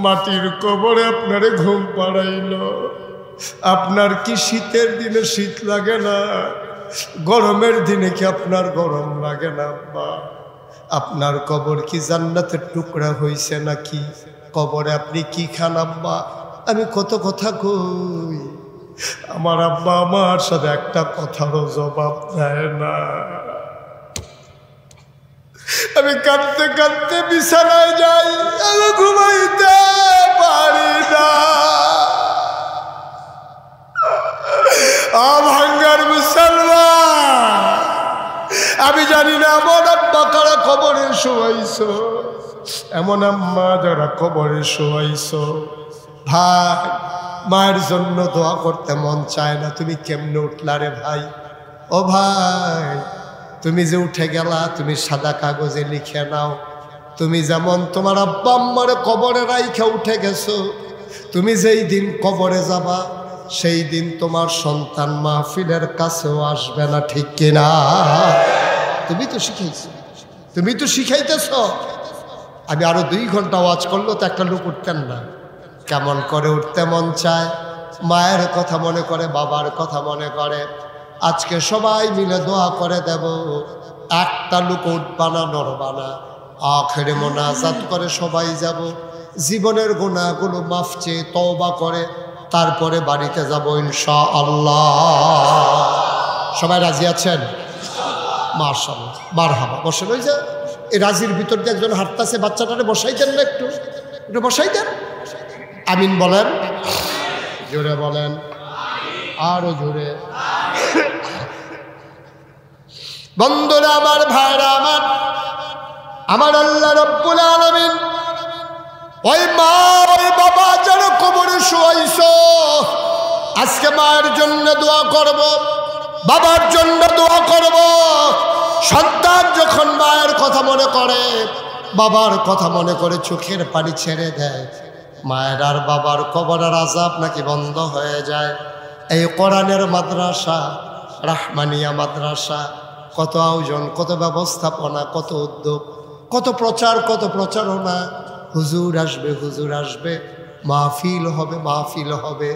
মাটির কবরে আপনারে ঘুম পাড়াইল। আপনার কি শীতের দিনে শীত লাগে না? গরমের দিনে কি আপনার গরম লাগে না আব্বা? আপনার কবর কি জান্নাতের টুকরা হইছে নাকি? কবরে আপনি কি খান আব্বা? আমি কত কথা কই, আমার আব্বা আমার সাথে একটা কথারও জবাব দেয় না। আমি কাঁদতে কাঁদতে বিছানায় যাই, আমি ঘুমাইতে পারি না। ভাঙ্গার মুসলমান, আমি জানি না এমন আব্বা কারা কবরে শোয়াইছ, এমন আম্মা যারা কবরে শোয়াইছ। ভাই, মায়ের জন্য দোয়া করতে মন চায় না। তুমি কেমনে উঠলা রে ভাই? ও ভাই, তুমি যে উঠে গেলা, তুমি সাদা কাগজে লিখে নাও, তুমি যেমন তোমার আব্বা আম্মারে কবরে রাইখা উঠে গেছো, তুমি যেই দিন কবরে যাবা সেই দিন তোমার সন্তান মাহফিলের কাছেও আসবে না, ঠিক কিনা? তুমি তো শিখাইছো, তুমি তো শিখাইতেছ। আমি আরো 2 ঘন্টা ওয়াজ করলো তো একটা লোক উঠতেন না। কেমন করে উঠতে মন চায়, মায়ের কথা মনে করে, বাবার কথা মনে করে। আজকে সবাই মিলে দোয়া করে দেব, একটা লোক উঠবানা নড়বানা, আখেরে মোনাজাত করে সবাই যাব, জীবনের গুনাহগুলো মাফ চেয়ে তওবা করে তারপরে বাড়িতে যাব ইনশাআল্লাহ। সবাই রাজি আছেন? মাশাআল্লাহ, মারহাবা। বসেন। ওই যে এই রাজির ভিতর দিয়ে একজন হাঁটতেছে, বাচ্চাটারে বসাই দেন না, একটু একটু বসাই দেন। আমিন বলেন, জোরে বলেন, আরো জোরে। বন্ধুরা আমার, ভাইরা আমার, আমার আল্লাহ রব্বুল আলামিন ওই মা ওই বাবা যারা কবরে শোয়াইছো, আজকে মায়ের জন্য দোয়া করব, বাবার জন্য দোয়া করব। সন্তান যখন মায়ের কথা মনে করে, বাবার কথা মনে করে চোখের পানি ছেড়ে দেয়, মায়ের আর বাবার কবরের আযাব নাকি বন্ধ হয়ে যায়। এই কোরআনের মাদ্রাসা, রাহমানিয়া মাদ্রাসা, কত আয়োজন, কত ব্যবস্থাপনা, কত উদ্যোগ, কত প্রচার, কত প্রচারণা। হুজুর আসবে, হুজুর আসবে, মাহফিল হবে, মাহফিল হবে।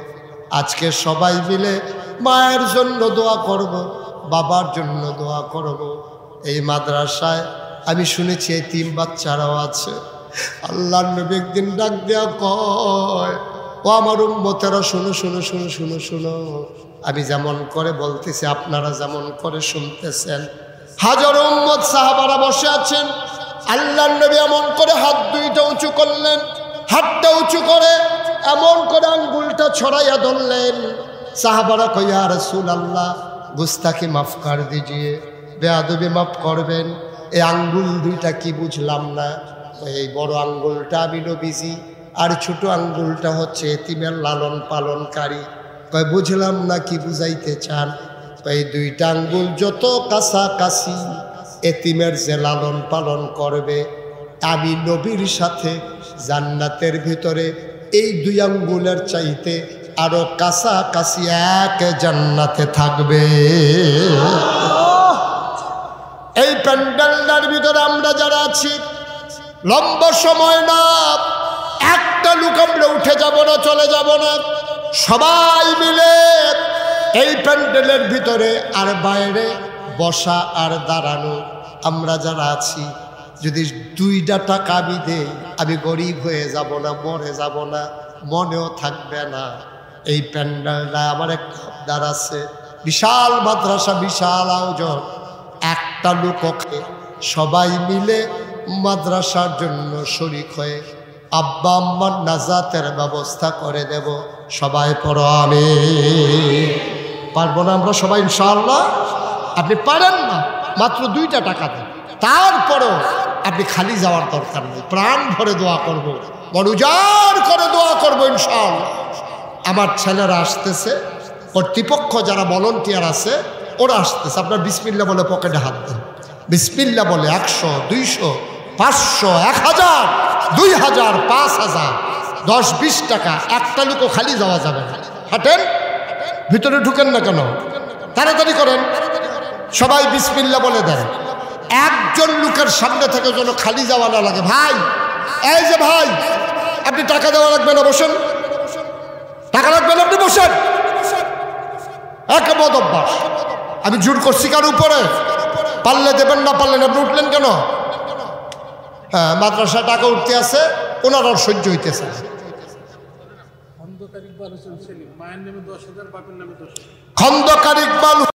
আজকে সবাই মিলে মায়ের জন্য দোয়া করব, বাবার জন্য দোয়া করব। এই মাদ্রাসায় আমি শুনেছি এই 3 বাচ্চারাও আছে। আল্লাহর নবী একদিন ডাক দেয়া কয়, ও আমার উম্মতেরা শুনো শুনো শুনো শুনো শুনো, আমি যেমন করে বলতেছি আপনারা যেমন করে শুনতেছেন। হাজারো উম্মত সাহাবারা বসে আছেন, আল্লাহর নবী এমন করে হাত 2টা উঁচু করলেন, হাতটা উঁচু করে এমন করে আঙ্গুলটা ছড়াইয়া ধরলেন, সাহাবারা কয় ইয়া রাসূলুল্লাহ গুস্তাখি মাফ কর দিজিয়ে, বেয়াদবি মাফ করবেন। এই আঙ্গুল দুইটা কি বুঝলাম না। এই বড় আঙ্গুলটা আমি নবীজি, আর ছোট আঙ্গুলটা হচ্ছে এতিমের লালন পালনকারী। কয় বুঝলাম না, কি বুঝাইতে চান? এই দুইটা আঙ্গুল যত কাছাকাছি এতিমের যে লালন পালন করবে, আমি নবীর সাথে জান্নাতের ভিতরে এই দুই আঙ্গুলের চাইতে আরো কাছাকাছি এক জান্নাতে থাকবে। এই প্যান্ডেলটার ভিতরে আমরা যারা আছি, লম্বা সময় না, একটা লোক আমরা উঠে যাব না, চলে যাব না, সবাই মিলে এই প্যান্ডেলের ভিতরে আর বাইরে বসা আর দাঁড়ানো আমরা যারা আছি, যদি 2 টাকা আমি দেই, আমি গরিব হয়ে যাব না, মরে যাব না, মনেও থাকবে না। এই প্যান্ডেলটা আমার একটা আবদার আছে, বিশাল মাদ্রাসা, বিশাল আয়োজন, একটা লোককে সবাই মিলে মাদ্রাসার জন্য শরীক হয়ে আব্বা আম্মার নাজাতের ব্যবস্থা করে দেব। সবাই পড়ো আমিন। পারবো না আমরা সবাই ইনশাআল্লাহ? আপনি পারেন না, মাত্র 2 টাকা দেন, তারপরও আপনি খালি যাওয়ার দরকার নেই, প্রাণ ভরে দোয়া করবো, মনোজার করে দোয়া করবো ইনশাআল্লাহ। আমার ছেলেরা আসতেছে, কর্তৃপক্ষ যারা ভলান্টিয়ার আছে ওরা আসতেছে। আপনার বিসমিল্লাহ বলে পকেটে হাত দেন, বিসমিল্লাহ বলে 100, 200, 500, 1000, 2000, 5000, 10-20 টাকা। একটা লোকও খালি যাওয়া যাবে না। হাঁটেন, ভিতরে ঢুকেন না কেন? তাড়াতাড়ি করেন, সবাই বিসমিল্লাহ বলে দেন। একজন লোকের সামনে থেকে যেন খালি যাওয়া না লাগে। ভাই, এই যে ভাই, আপনি টাকা দেওয়া লাগবে না, বসেন। টাকা লাগবে না, আপনি বসেন। এক বদ অভ্যাস, আমি জোর করছি কার উপরে? পারলে দেবেন, না পারলেন আপনি উঠলেন কেন? হ্যাঁ, মাদ্রাসা টাকা উঠতে আছে, ওনার আর সহ্য হইতেছে। খন্দকার ইকবাল